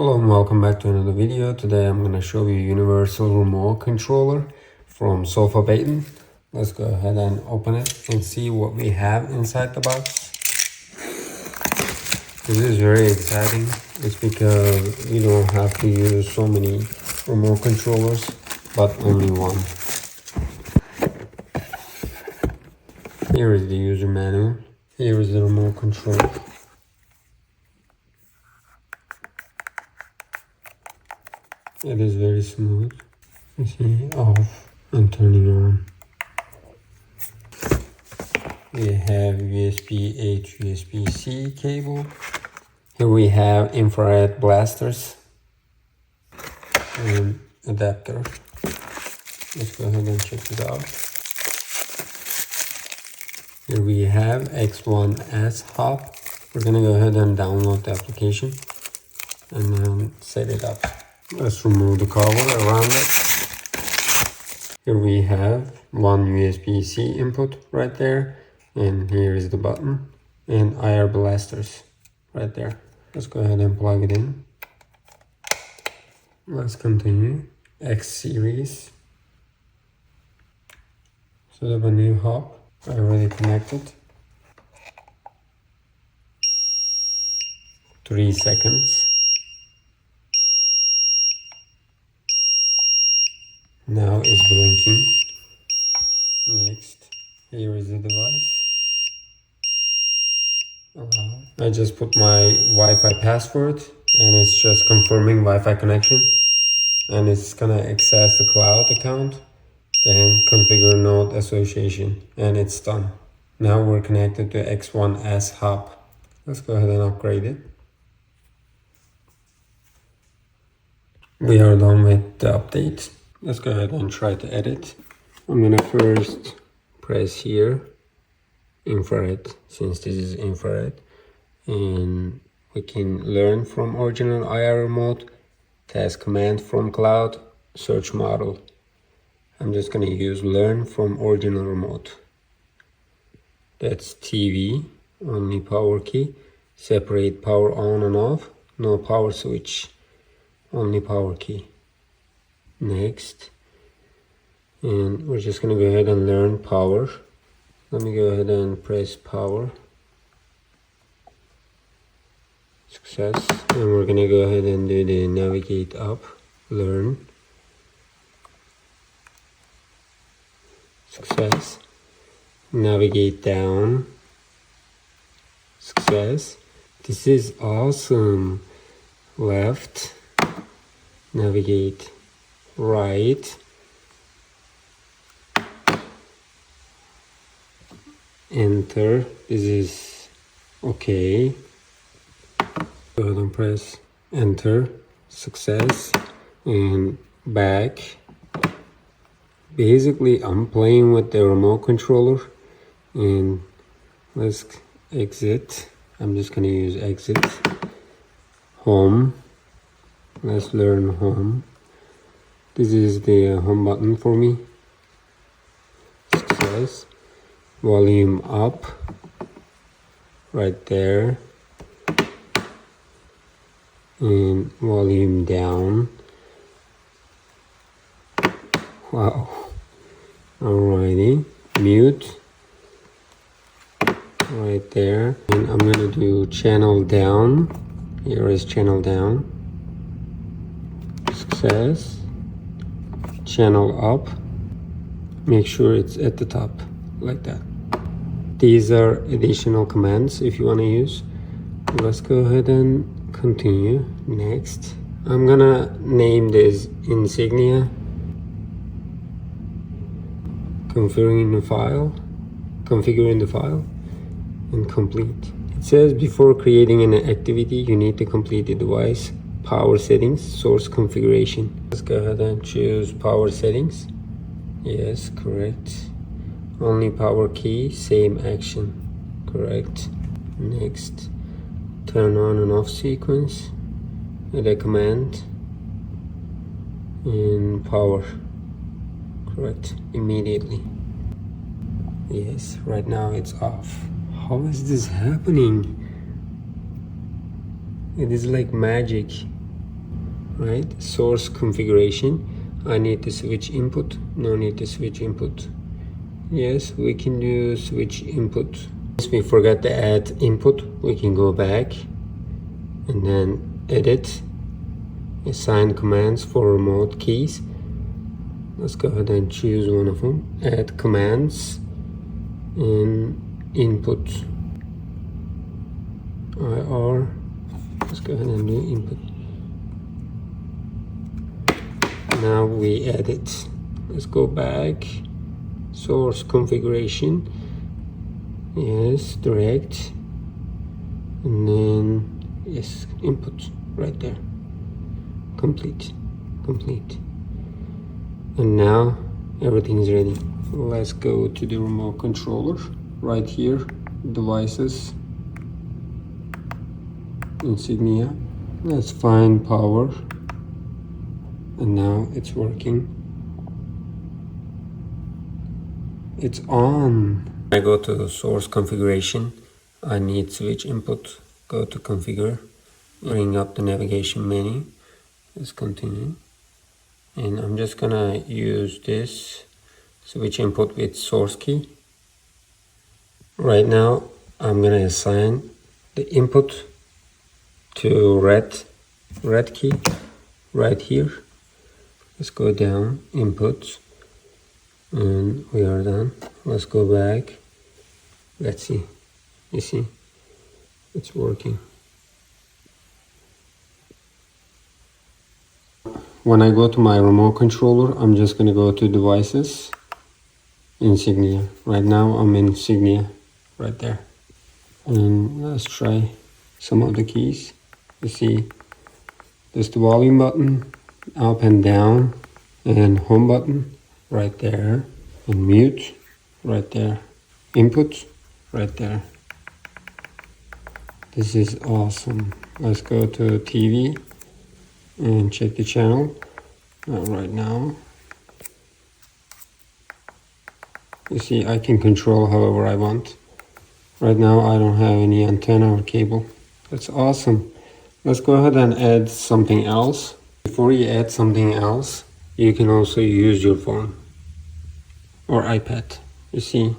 Hello and welcome back to another video. Today I'm going to show you a universal remote controller from SofaBaton. Let's go ahead and open it and see what we have inside the box. This is very exciting. It's because you don't have to use so many remote controllers, but only one. Here is the user manual. Here is the remote control. It is very smooth. You see, off and turning on. We have USB-H, USB-C cable. Here we have infrared blasters and adapter. Let's go ahead and check it out. Here we have X1S Hub. We're gonna go ahead and download the application and then set it up. Let's remove the cover around it. Here we have one USB-C input right there, and here is the button and IR blasters right there. Let's go ahead and plug it in. Let's continue. X series. Set up a new hub. I already connected. 3 seconds. Now it's blinking. Next, here is the device. Allow. I just put my Wi-Fi password and it's just confirming Wi-Fi connection. And it's gonna access the cloud account, then configure node association, and it's done. Now we're connected to X1S Hub. Let's go ahead and upgrade it. We are done with the update. Let's go ahead and try to edit. I'm gonna first press here, infrared, since this is infrared. And we can learn from original IR remote, task command from cloud, search model. I'm just gonna use learn from original remote. That's TV, only power key, separate power on and off, no power switch, only power key. Next, and we're just gonna go ahead and learn power. Let me go ahead and press power. Success. And we're gonna go ahead and do the navigate up, learn. Success. Navigate down. Success. This is awesome. Left. Navigate right, enter. This is okay. Go ahead and press enter. Success. And back. Basically I'm playing with the remote controller, and let's exit. I'm just gonna use exit. Home. Let's learn home. This is the home button for me. Success. Volume up. Right there. And volume down. Wow. Alrighty. Mute. Right there. And I'm gonna do channel down. Here is channel down. Success. Channel up, make sure it's at the top like that. These are additional commands if you want to use. Let's go ahead and continue. Next, I'm gonna name this insignia. Configuring the file and complete. It says before creating an activity you need to complete the device power settings, source configuration. Let's go ahead and choose power settings. Yes, correct. Only power key, same action. Correct. Next, turn on and off sequence. Add a command. And power. Correct. Immediately. Yes, right now it's off. How is this happening? It is like magic. right? Source configuration. I need to switch input. No need to switch input. Yes, we can do switch input. If we forgot to add input, we can go back and then edit, assign commands for remote keys. Let's go ahead and choose one of them. Add commands in input IR. Let's go ahead and do input. Now we edit. Let's go back. Source configuration. Yes, direct. And then yes, input right there. Complete. And now everything is ready. Let's go to the remote controller. Right here, devices, insignia. Let's find power. And now it's working. It's on. I go to source configuration. I need switch input. Go to configure. Bring up the navigation menu. Let's continue. And I'm just gonna use this switch input with source key. Right now, I'm gonna assign the input to red key right here. Let's go down, inputs, and we are done. Let's go back. Let's see. You see, it's working. When I go to my remote controller, I'm just gonna go to devices, insignia. Right now I'm in insignia, right there. And let's try some of the keys. You see, there's the volume button, up and down, and home button right there, and mute right there, input right there. This is awesome. Let's go to TV and check the channel. Right now, you see, I can control however I want. Right now I don't have any antenna or cable. That's awesome. Let's go ahead and add something else. Before you add something else, you can also use your phone or iPad. You see,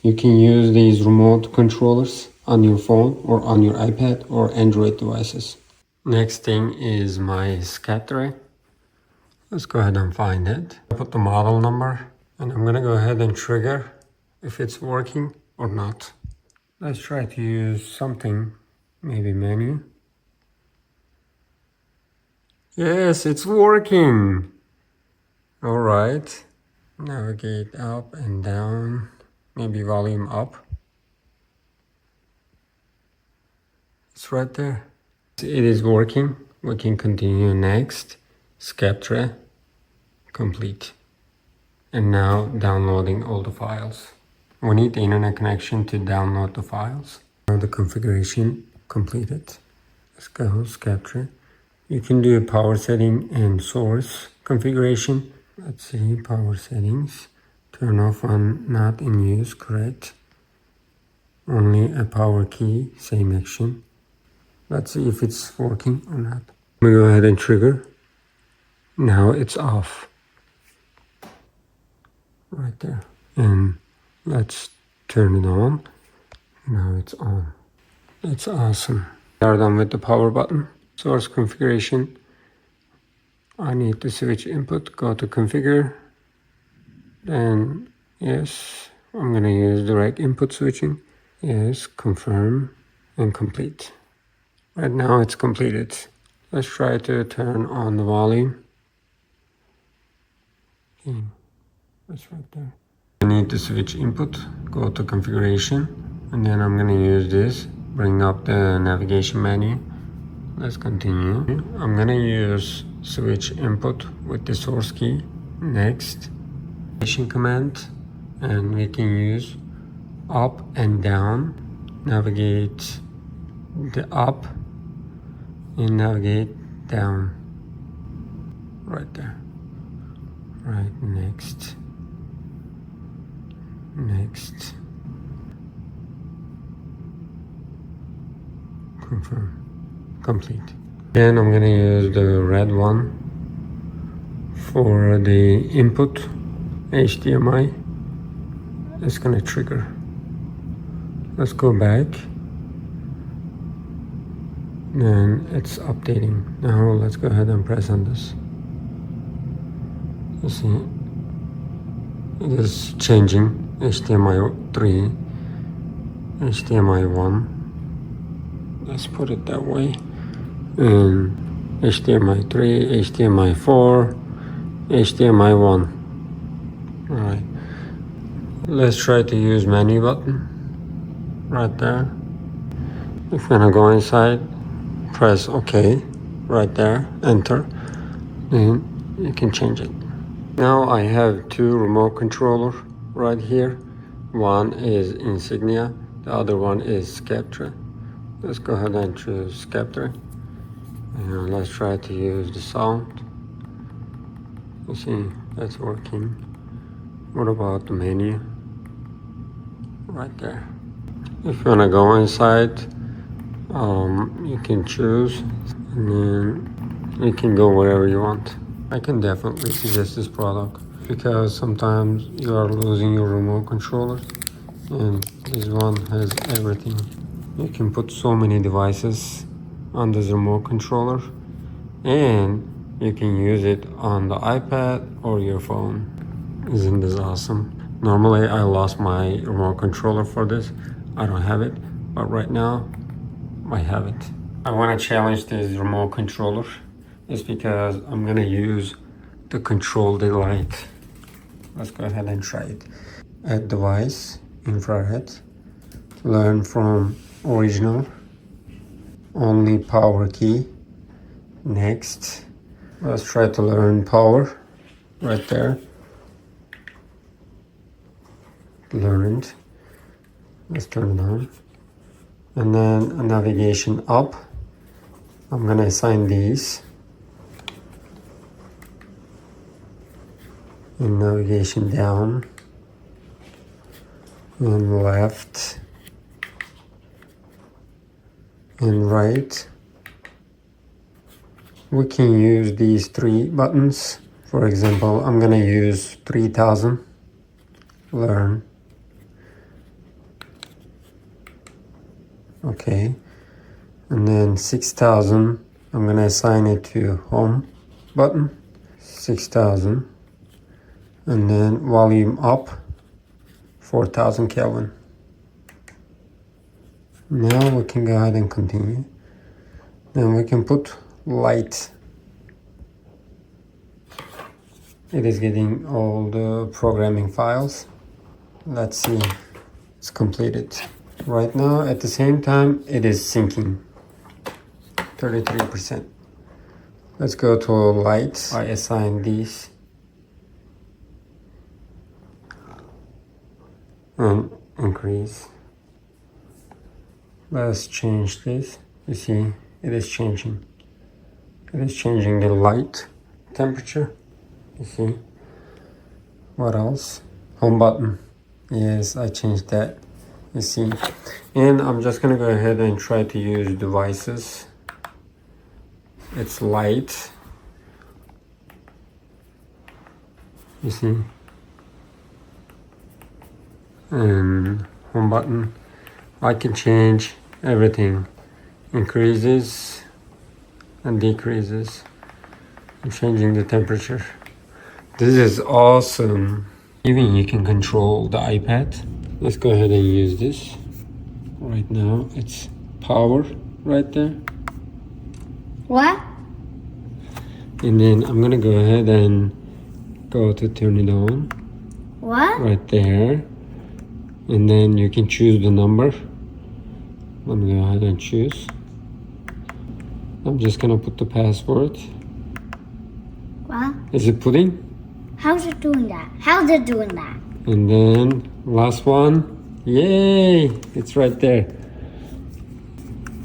you can use these remote controllers on your phone or on your iPad or Android devices. Next thing is my scatter. Let's go ahead and find it. I put the model number and I'm gonna go ahead and trigger if it's working or not. Let's try to use something, maybe menu. Yes, it's working. All right. Navigate up and down, maybe volume up. It's right there. It is working. We can continue next. Scatter, complete. And now downloading all the files. We need the internet connection to download the files. Now the configuration completed. Let's go scatter. You can do a power setting and source configuration. Let's see, power settings. Turn off on not in use, correct. Only a power key, same action. Let's see if it's working or not. I'm gonna go ahead and trigger. Now it's off. Right there. And let's turn it on. Now it's on. It's awesome. We are done with the power button. Source configuration. I need to switch input. Go to configure. Then yes, I'm gonna use direct input switching. Yes, confirm and complete. Right now it's completed. Let's try to turn on the volume. Okay, that's right there. I need to switch input, go to configuration, and then I'm gonna use this, bring up the navigation menu. Let's continue. I'm gonna use switch input with the source key. Next, navigation command, and we can use up and down. Navigate the up and navigate down. Right there. Right, next. Next. Confirm. Complete. And I'm gonna use the red one for the input HDMI. It's gonna trigger. Let's go back. And it's updating. Now let's go ahead and press on this. You see, it is changing HDMI 3, HDMI 1. Let's put it that way. And HDMI 3, HDMI 4, HDMI 1. Alright. Let's try to use menu button. Right there. If you're gonna go inside, press OK. Right there. Enter. Then you can change it. Now I have two remote controllers right here. One is Insignia, the other one is Skeptra. Let's go ahead and choose Skeptra. And let's try to use the sound. You see, that's working. What about the menu? Right there. If you wanna go inside, you can choose, and then you can go wherever you want. I can definitely suggest this product because sometimes you are losing your remote controller, and this one has everything. You can put so many devices on this remote controller, and you can use it on the iPad or your phone. Isn't this awesome? Normally I lost my remote controller for this. I don't have it, but right now I have it. I want to challenge this remote controller. It's because I'm gonna use to control the light. Let's go ahead and try it. Add device, infrared. Learn from original. Only power key. Next. Let's try to learn power. Right there. Learned. Let's turn it on. And then a navigation up. I'm gonna assign these. And navigation down. And left. And right. We can use these three buttons. For example, I'm gonna use 3000. Learn. Okay. And then 6000. I'm gonna assign it to home button. 6000. And then volume up, 4000 Kelvin. Now we can go ahead and continue. Then we can put light. It is getting all the programming files. Let's see, it's completed. Right now, at the same time, it is syncing, 33%. Let's go to light. I assign these. And increase. Let's change this. You see, it is changing. It is changing the light temperature. You see. What else? Home button. Yes, I changed that. You see. And I'm just gonna go ahead and try to use devices. It's light. You see. And home button, I can change everything, increases and decreases. I'm changing the temperature. This is awesome. Even you can control the iPad. Let's go ahead and use this. Right now it's power right there. What? And then I'm gonna go ahead and go to turn it on. What? Right there. And then you can choose the number. Let me go ahead and choose. I'm just gonna put the password. What? Is it putting? How's it doing that? How's it doing that? And then last one. Yay! It's right there.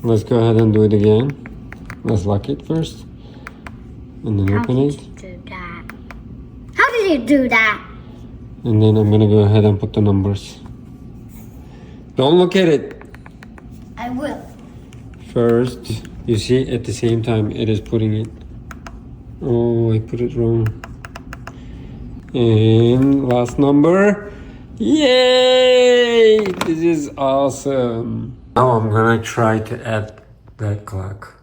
Let's go ahead and do it again. Let's lock it first. And then open it. How did you do that? How did you do that? And then I'm gonna go ahead and put the numbers. Don't look at it. I will. First You see, at the same time it is putting it. Oh, I put it wrong. And last number. Yay! This is awesome. Now I'm gonna try to add that clock.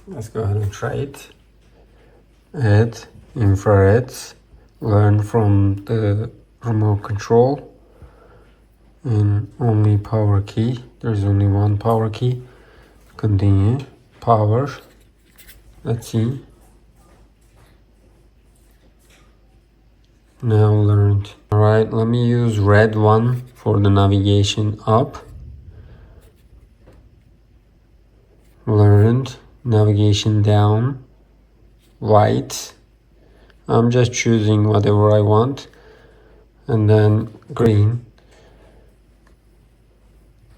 Let's go ahead and try it. Add infrared. Learn from the remote control. And only power key. There's only one power key. Continue. Power. Let's see. Now learned. Alright, let me use red one for the navigation up. Learned. Navigation down. White. I'm just choosing whatever I want. And then green.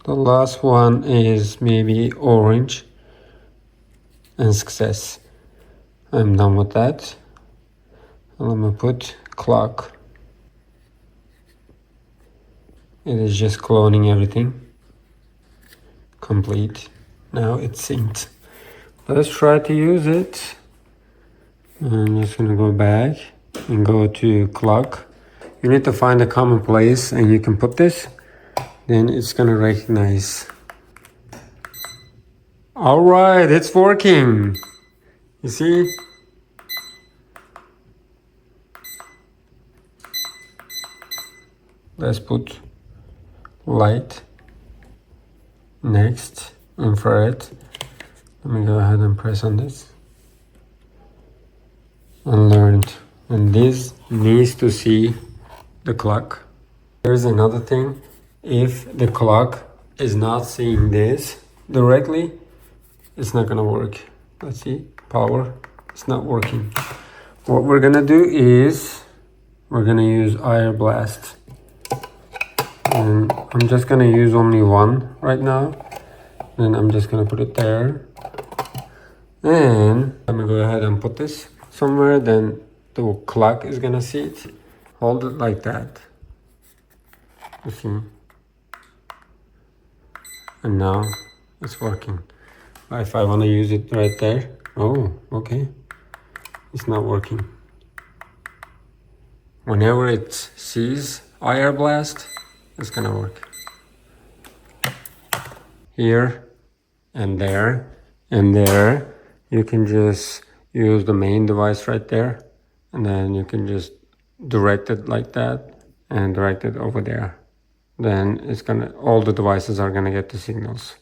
The last one is maybe orange. And success. I'm done with that. And let me put clock. It is just cloning everything. Complete. Now it's synced. Let's try to use it. I'm just gonna go back and go to clock. You need to find a common place and you can put this. Then it's gonna recognize. All right, it's working. You see? Let's put light. Next, infrared. Let me go ahead and press on this. And learned. And this needs to see the clock. Here's another thing. If the clock is not seeing this directly, it's not gonna work. Let's see, power, it's not working. What we're gonna do is, we're gonna use air blast. And I'm just gonna use only one right now. Then I'm just gonna put it there. And I'm gonna go ahead and put this somewhere, then the clock is gonna see it. Hold it like that. You see? And now it's working. If I wanna use it right there, oh, okay. It's not working. Whenever it sees air blast, it's gonna work. Here and there and there, you can just use the main device right there, and then you can just direct it like that and direct it over there. Then it's gonna, all the devices are gonna get the signals.